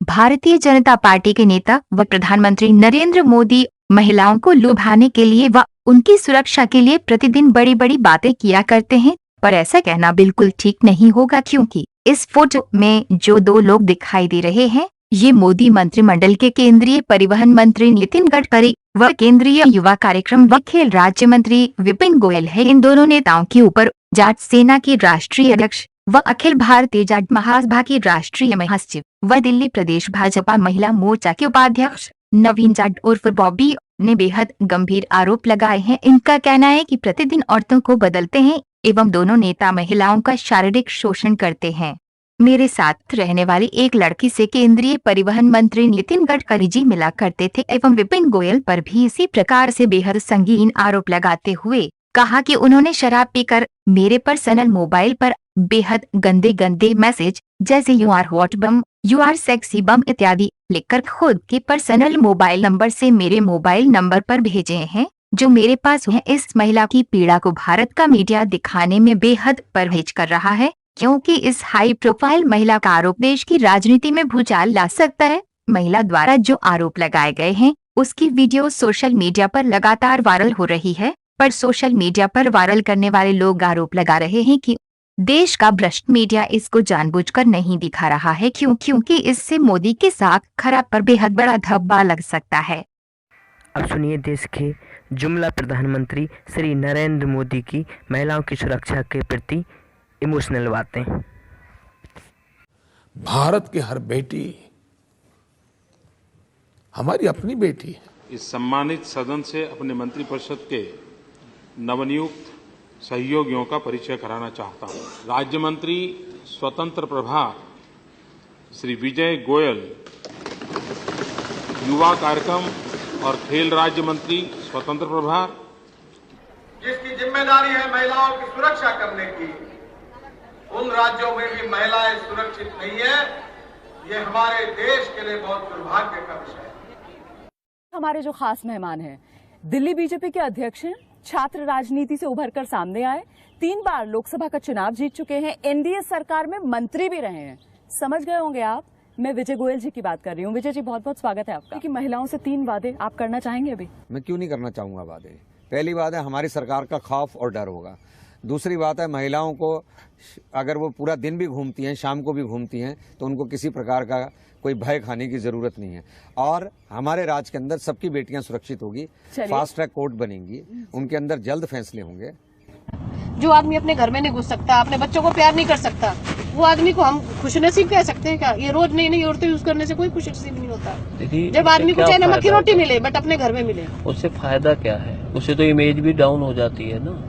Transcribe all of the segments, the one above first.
Bharatiya Janata party के नेता व प्रधानमंत्री नरेंद्र मोदी महिलाओं को लुभाने के लिए व उनकी सुरक्षा के लिए प्रतिदिन बड़ी बड़ी बातें किया करते हैं, पर ऐसा कहना बिल्कुल ठीक नहीं होगा, क्योंकि इस फोटो में जो दो लोग दिखाई दे रहे हैं, ये मोदी मंत्रिमंडल के केंद्रीय परिवहन मंत्री नितिन गडकरी व केंद्रीय युवा कार्यक्रम व खेल राज्य मंत्री विपिन गोयल है। इन दोनों नेताओं के ऊपर जाट सेना की राष्ट्रीय अध्यक्ष व अखिल भारतीय जाट महासभा की राष्ट्रीय महासचिव व दिल्ली प्रदेश भाजपा महिला मोर्चा के उपाध्यक्ष नवीन जाट उर्फ बॉबी ने बेहद गंभीर आरोप लगाए हैं। इनका कहना है कि प्रतिदिन औरतों को बदलते हैं एवं दोनों नेता महिलाओं का शारीरिक शोषण करते हैं। मेरे साथ रहने वाली एक लड़की से केंद्रीय परिवहन मंत्री नितिन गडकरी जी मिला करते थे एवं विपिन गोयल पर भी इसी प्रकार से बेहद संगीन आरोप लगाते हुए कहा कि उन्होंने शराब पीकर मेरे पर्सनल मोबाइल पर बेहद गंदे गंदे मैसेज जैसे you are hot bomb, you are sexy bomb इत्यादि लिखकर खुद के पर्सनल मोबाइल नंबर से मेरे मोबाइल नंबर पर भेजे हैं, जो मेरे पास है। इस महिला की पीड़ा को भारत का मीडिया दिखाने में बेहद परहेज कर रहा है, क्योंकि इस हाई प्रोफाइल महिला का आरोप देश की राजनीति में भूचाल ला सकता है। महिला द्वारा जो आरोप लगाए गए हैं उसकी वीडियो सोशल मीडिया पर लगातार वायरल हो रही है, पर सोशल मीडिया पर वायरल करने वाले लोग आरोप लगा रहे हैं कि देश का भ्रष्ट मीडिया इसको जानबूझकर नहीं दिखा रहा है, क्योंकि इससे मोदी के साथ खराब पर बेहद बड़ा धब्बा लग सकता है। अब सुनिए देश के जुमला प्रधानमंत्री श्री नरेंद्र मोदी की महिलाओं की सुरक्षा के प्रति इमोशनल बातें। भारत की हर बेटी हमारी अपनी बेटी है। इस सम्मानित सदन से अपने मंत्रिपरिषद के नवनियुक्त सहयोगियों का परिचय कराना चाहता हूं। राज्य मंत्री स्वतंत्र प्रभार श्री विजय गोयल, युवा कार्यक्रम और खेल राज्य मंत्री स्वतंत्र प्रभार, जिसकी जिम्मेदारी है महिलाओं की सुरक्षा करने की, उन राज्यों में भी महिलाएं सुरक्षित नहीं है। ये हमारे देश के लिए बहुत दुर्भाग्य का विषय है। हमारे जो खास मेहमान हैं, दिल्ली बीजेपी के अध्यक्ष हैं, छात्र राजनीति से उभरकर सामने आए, 3 बार लोकसभा का चुनाव जीत चुके हैं, एनडीए सरकार में मंत्री भी रहे हैं। समझ गए होंगे आप, मैं विजय गोयल जी की बात कर रही हूँ। विजय जी, बहुत बहुत स्वागत है आपका। कि महिलाओं से 3 वादे आप करना चाहेंगे अभी? मैं क्यों नहीं करना चाहूंगा वादे। पहली बात है, हमारी सरकार का खौफ और डर होगा। दूसरी बात है, महिलाओं को अगर वो पूरा दिन भी घूमती हैं, शाम को भी घूमती हैं, तो उनको किसी प्रकार का कोई भय खाने की जरूरत नहीं है। और हमारे राज्य के अंदर सबकी बेटियां सुरक्षित होगी, फास्ट ट्रैक कोर्ट बनेंगी, उनके अंदर जल्द फैसले होंगे। जो आदमी अपने घर में नहीं घुस सकता, अपने बच्चों को प्यार नहीं कर सकता, वो आदमी को हम खुशनसीब कह सकते हैं क्या? ये रोज नई नई औरतें यूज करने से कोई खुशनसीब नहीं होता। जब आदमी को चाहे नमक की रोटी मिले बट अपने घर में मिले, उससे फायदा क्या है? उससे तो इमेज भी डाउन हो जाती है ना।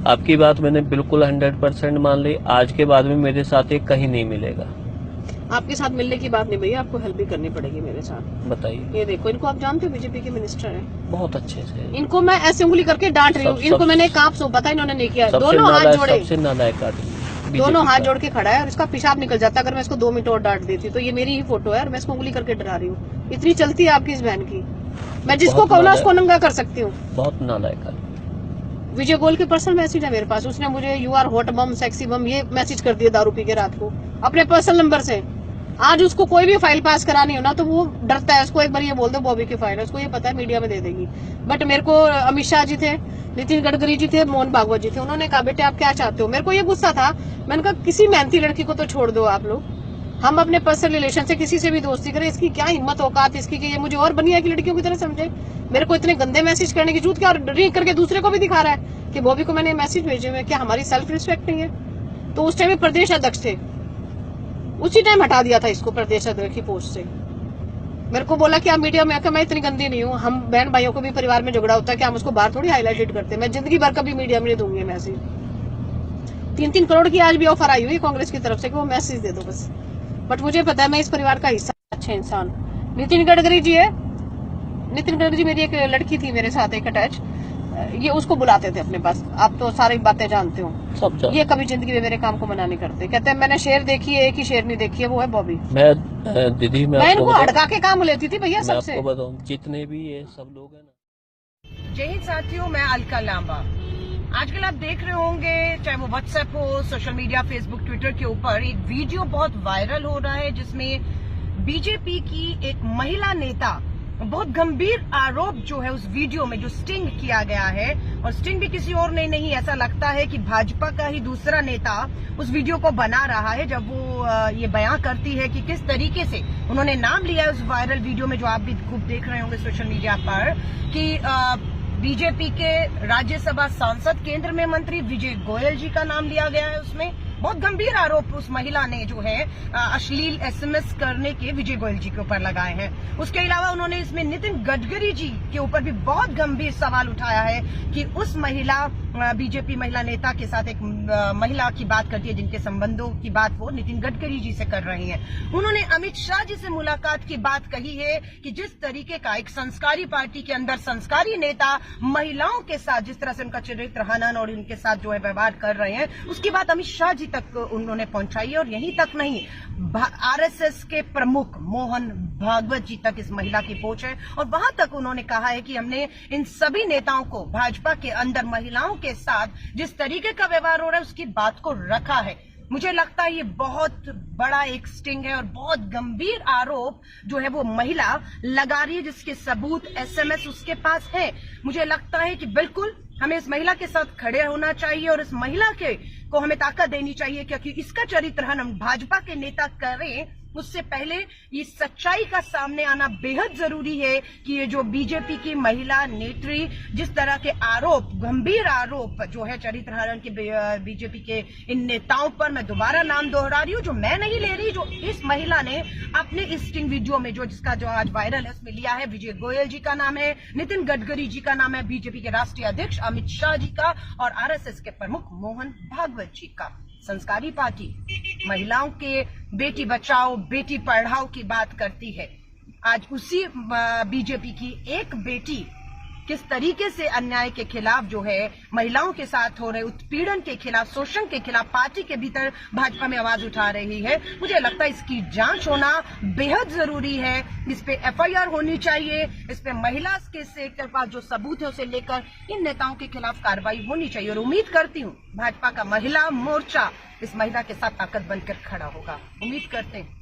आपकी बात मैंने बिल्कुल 100% मान ली। आज के बाद में मेरे साथ ये कहीं नहीं मिलेगा। आपके साथ मिलने की बात नहीं भैया, आपको हेल्प भी करनी पड़ेगी मेरे साथ। बताइए। ये देखो, इनको आप जानते हो, बीजेपी के मिनिस्टर हैं। बहुत अच्छे से। इनको मैं ऐसे उंगली करके डांट रही हूँ। इनको मैंने कांप सो पता इन्होंने नहीं किया। दोनों हाथ जोड़े, सबसे नालायक आदमी, दोनों हाथ जोड़ के खड़ा है और इसका पेशाब निकल जाता अगर मैं इसको 2 मिनट और डांट देती। तो ये मेरी ही फोटो है और मैं इसको उंगली करके डरा रही हूँ। इतनी चलती है आपकी इस बहन की। मैं जिसको कहूँ ना उसको नंगा कर सकती हूँ। बहुत नालायक आदमी। विजय गोयल के पर्सनल मैसेज है मेरे पास। उसने मुझे you are hot bomb, sexy bomb ये मैसेज कर दिया दारू पी के रात को अपने पर्सनल नंबर से। आज उसको कोई भी फाइल पास करानी हो ना तो वो डरता है। उसको एक बार ये बोल दो बॉबी की फाइल है, उसको ये पता है मीडिया में दे देगी। बट मेरे को अमित शाह जी थे, नितिन गडकरी जी थे, मोहन भागवत जी थे, उन्होंने कहा बेटे आप क्या चाहते हो। मेरे को ये गुस्सा था, मैंने कहा किसी मेहनती लड़की को तो छोड़ दो आप लोग, हम अपने पर्सनल रिलेशन से किसी से भी दोस्ती करें। इसकी क्या हिम्मत औकात इसकी कि ये मुझे और बनिया की लड़कियों की तरह समझे। मेरे को इतने गंदे मैसेज करने की जरूरत क्या, और रीड करके दूसरे को भी दिखा रहा है कि बॉबी को मैंने मैसेज भेजे हुए। क्या हमारी सेल्फ रिस्पेक्ट नहीं है? तो उस टाइम प्रदेश अध्यक्ष थे, उसी टाइम हटा दिया था इसको प्रदेश अध्यक्ष की पोस्ट से। मेरे को बोला कि आप मीडिया में आकर, मैं इतनी गंदी नहीं हूँ, हम बहन भाइयों को भी परिवार में झगड़ा होता है कि हम उसको बाहर थोड़ी हाईलाइटेड करते हैं। मैं जिंदगी भर कभी मीडिया में नहीं दूंगी मैसेज। 3-3 करोड़ की आज भी ऑफर आई हुई कांग्रेस की तरफ से कि वो मैसेज दे दो बस। बट मुझे पता है मैं इस परिवार का हिस्सा, अच्छे इंसान। नितिन गडकरी जी है, नितिन गडकरी जी मेरी एक लड़की थी मेरे साथ एक अटैच, ये उसको बुलाते थे अपने पास। आप तो सारी बातें जानते हो सब। ये कभी जिंदगी में मेरे काम को मना नहीं करते। कहते हैं मैंने शेर देखी है, एक ही शेर नहीं देखी है, वो है बॉबी। मैं दीदी मैं इनको हड़का के काम लेती थी भैया सबसे। बताऊं जितने भी ये सब लोग हैं ना। जय हिंद साथियों, मैं अलका लांबा। आजकल आप देख रहे होंगे, चाहे वो व्हाट्सएप हो, सोशल मीडिया, फेसबुक, ट्विटर के ऊपर एक वीडियो बहुत वायरल हो रहा है जिसमें बीजेपी की एक महिला नेता बहुत गंभीर आरोप जो है उस वीडियो में जो स्टिंग किया गया है, और स्टिंग भी किसी और नहीं, ऐसा लगता है कि भाजपा का ही दूसरा नेता उस वीडियो को बना रहा है, जब वो ये बयां करती है कि किस तरीके से उन्होंने नाम लिया है उस वायरल वीडियो में, जो आप भी खूब देख रहे होंगे सोशल मीडिया पर, कि बीजेपी के राज्यसभा सांसद, केंद्र में मंत्री विजय गोयल जी का नाम लिया गया है। उसमें बहुत गंभीर आरोप उस महिला ने जो है अश्लील एसएमएस करने के विजय गोयल जी के ऊपर लगाए हैं। उसके अलावा उन्होंने इसमें नितिन गडकरी जी के ऊपर भी बहुत गंभीर सवाल उठाया है कि उस महिला बीजेपी महिला नेता के साथ एक महिला की बात करती है जिनके संबंधों की बात वो नितिन गडकरी जी से कर रही हैं। उन्होंने अमित शाह जी से मुलाकात की बात कही है कि जिस तरीके का एक संस्कारी पार्टी के अंदर संस्कारी नेता महिलाओं के साथ जिस तरह से उनका चरित्र हनन और उनके साथ जो है व्यवहार कर रहे हैं, उसकी बात अमित शाह जी तक उन्होंने पहुंचाई है। और यहीं तक नहीं, आरएसएस के प्रमुख मोहन भागवत जी तक इस महिला की पहुंच है, और वहां तक उन्होंने कहा है कि हमने इन सभी नेताओं को भाजपा के अंदर महिलाओं के साथ जिस तरीके का व्यवहार हो रहा है उसकी बात को रखा है। मुझे लगता है ये बहुत बड़ा एक स्टिंग है और बहुत गंभीर आरोप जो है वो महिला लगा रही है, जिसके सबूत एसएमएस उसके पास है। मुझे लगता है कि बिल्कुल हमें इस महिला के साथ खड़े होना चाहिए और इस महिला को हमें ताकत देनी चाहिए, क्योंकि इसका चरित्र हम भाजपा के नेता करें उससे पहले ये सच्चाई का सामने आना बेहद जरूरी है कि ये जो बीजेपी की महिला नेत्री जिस तरह के आरोप, गंभीर आरोप जो है चरित्र हनन के बीजेपी के इन नेताओं पर, मैं दोबारा नाम दोहरा रही हूँ, जो मैं नहीं ले रही, जो इस महिला ने अपने इस स्टिंग वीडियो में जिसका जो आज वायरल है उसमें लिया है। विजय गोयल जी का नाम है, नितिन गडकरी जी का नाम है, बीजेपी के राष्ट्रीय अध्यक्ष अमित शाह जी का और आरएसएस के प्रमुख मोहन भागवत जी का। संस्कारी पार्टी महिलाओं के बेटी बचाओ बेटी पढ़ाओ की बात करती है। आज उसी बीजेपी की एक बेटी किस तरीके से अन्याय के खिलाफ जो है, महिलाओं के साथ हो रहे उत्पीड़न के खिलाफ, शोषण के खिलाफ पार्टी के भीतर भाजपा में आवाज उठा रही है। मुझे लगता है इसकी जांच होना बेहद जरूरी है। इस पे एफआईआर होनी चाहिए, इस पे महिला के पास जो सबूत है उसे लेकर इन नेताओं के खिलाफ कार्रवाई होनी चाहिए। और उम्मीद करती हूँ भाजपा का महिला मोर्चा इस महिला के साथ ताकत बनकर खड़ा होगा। उम्मीद करते हैं